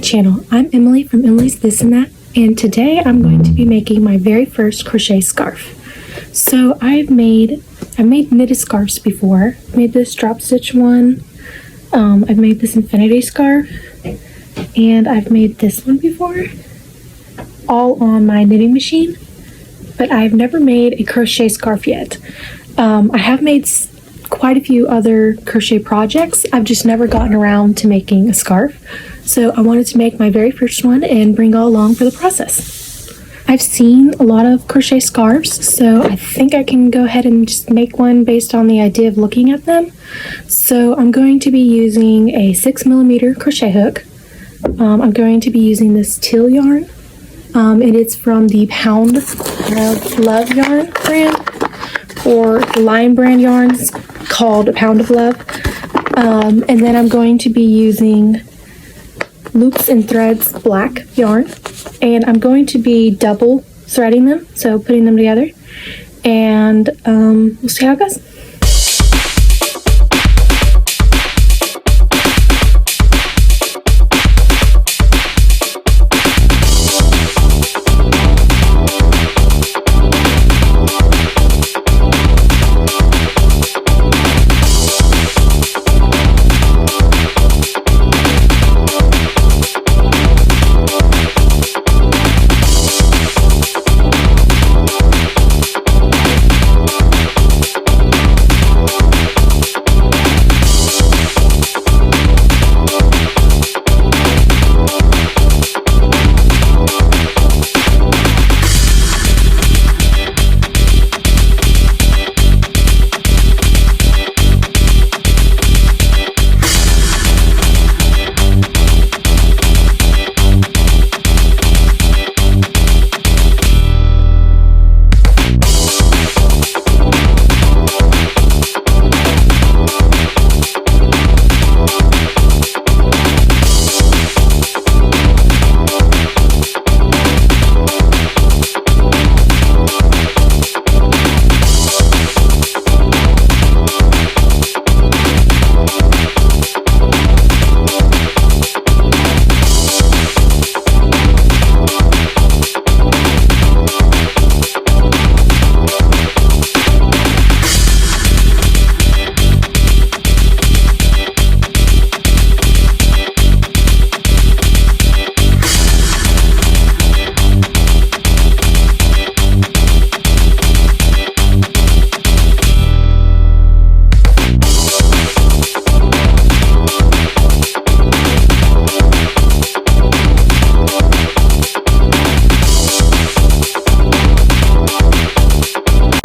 Channel. I'm Emily from Emilysthis&that, and today I'm going to be making my very first crochet scarf. So I've made knitted scarves before. I made this drop stitch one. I've made this infinity scarf, and I've made this one before, all on my knitting machine. But I've never made a crochet scarf yet. I have made quite a few other crochet projects. I've just never gotten around to making a scarf. So I wanted to make my very first one and bring y'all along for the process. I've seen a lot of crochet scarves, so I think I can go ahead and just make one based on the idea of looking at them. So I'm going to be using a 6mm crochet hook. I'm going to be using this teal yarn, and it's from the Pound of Love yarn brand, or the Lion brand yarns called Pound of Love. And then I'm going to be using Loops and Threads black yarn, and I'm going to be double threading them, so putting them together, and we'll see how it goes.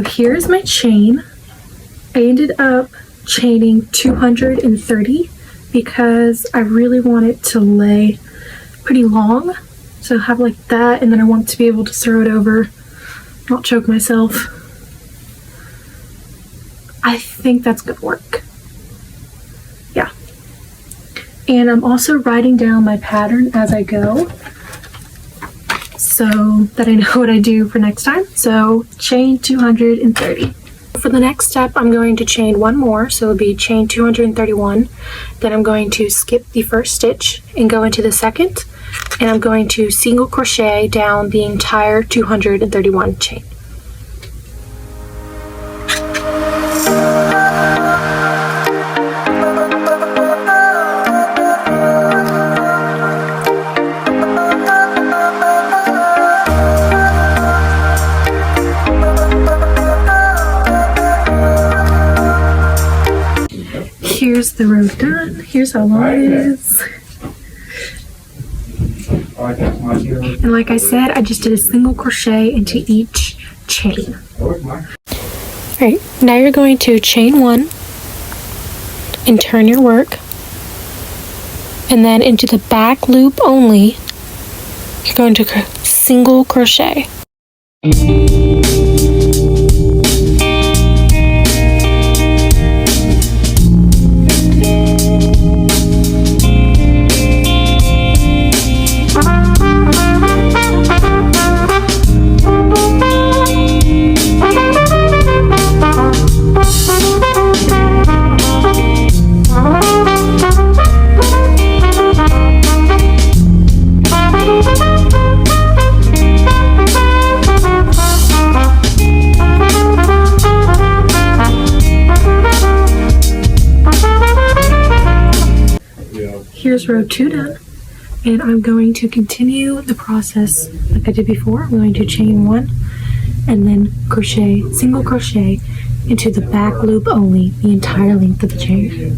Here's my chain. I ended up chaining 230 because I really want it to lay pretty long. So have like that, and then I want to be able to throw it over, not choke myself. I think that's gonna work. Yeah. And I'm also writing down my pattern as I go, so that I know what I do for next time. So chain 230. For the next step, I'm going to chain one more, so it'll be chain 231. Then I'm going to skip the first stitch and go into the second, and I'm going to single crochet down the entire 231 chain. Here's the row done. Here's how long it is. And like I said, I just did a single crochet into each chain. Alright, now you're going to chain one and turn your work. And then into the back loop only, you're going to single crochet. Here's row 2 done. And I'm going to continue the process like I did before. I'm going to chain 1 and then crochet, single crochet into the back loop only, the entire length of the chain.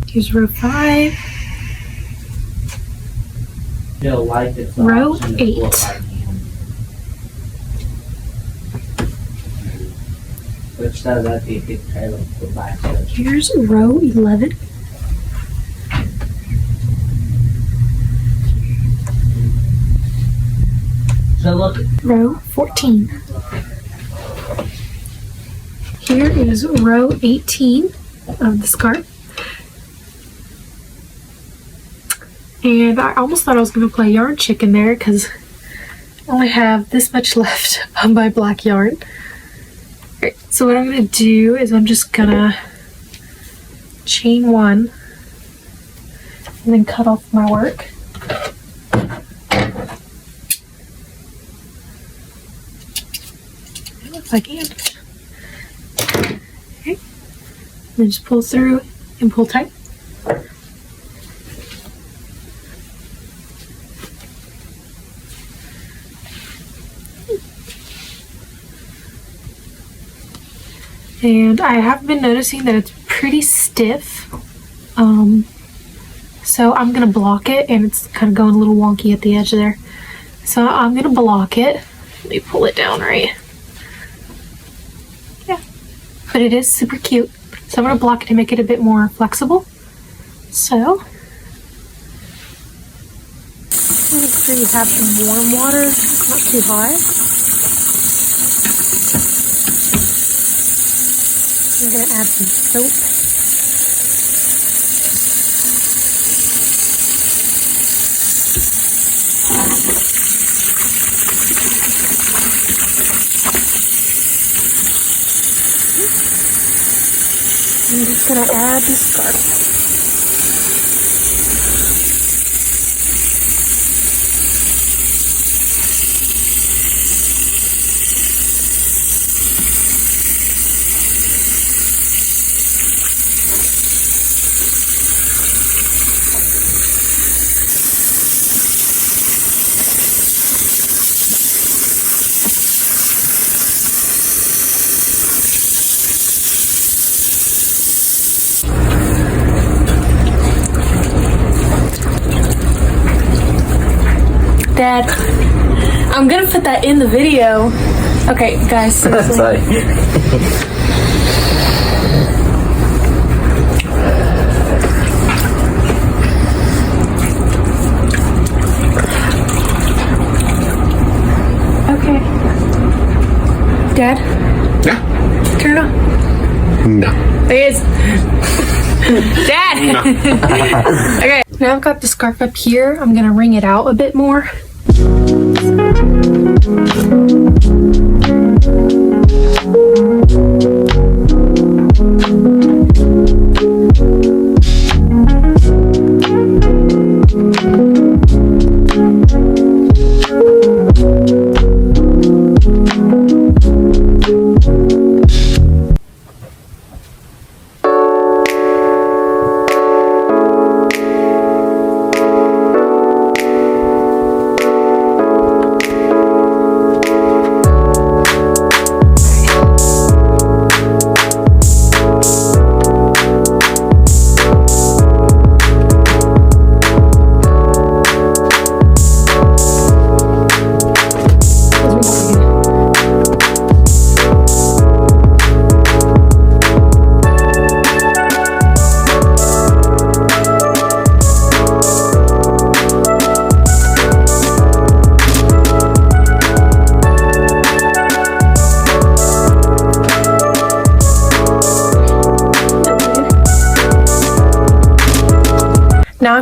Here's row 5. Row 8. Here's row 11. Row 14. Here is row 18 of the scarf. And I almost thought I was going to play yarn chicken there because I only have this much left of my black yarn. Alright, so what I'm going to do is I'm just going to chain 1 and then cut off my work. If I can. Okay. Then just pull through and pull tight. And I have been noticing that it's pretty stiff, so I'm going to block it, and it's kind of going a little wonky at the edge there. So I'm going to block it. Let me pull it down right. Yeah, but it is super cute. So I'm going to block it to make it a bit more flexible. So, make sure you have some warm water, it's not too hot. I'm going to add some soap. I'm just going to add the scarf. Dad, I'm gonna put that in the video. Okay, guys, seriously. Sorry. Okay. Dad? Yeah? Turn it on. No. There he is. Dad! No. Okay. Now I've got the scarf up here. I'm gonna wring it out a bit more.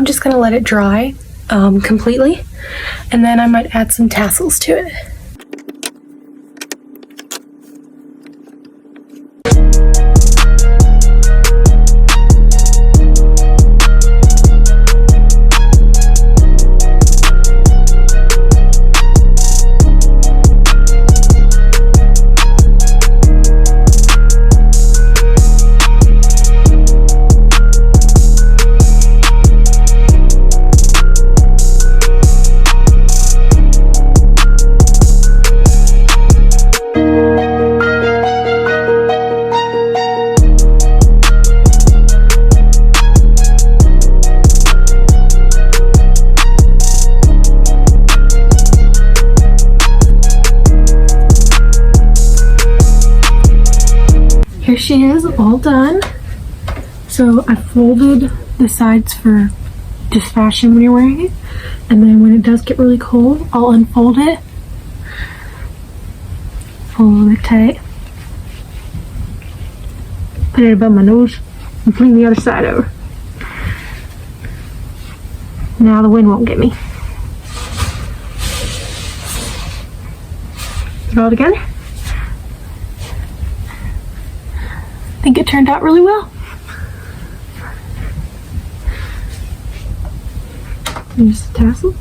I'm just going to let it dry completely, and then I might add some tassels to it. Here she is, all done. So I folded the sides for just fashion when you're wearing it, and then when it does get really cold, I'll unfold it, fold it tight, put it above my nose, and fling the other side over. Now the wind won't get me. Put it all together. I think it turned out really well. Use the tassels.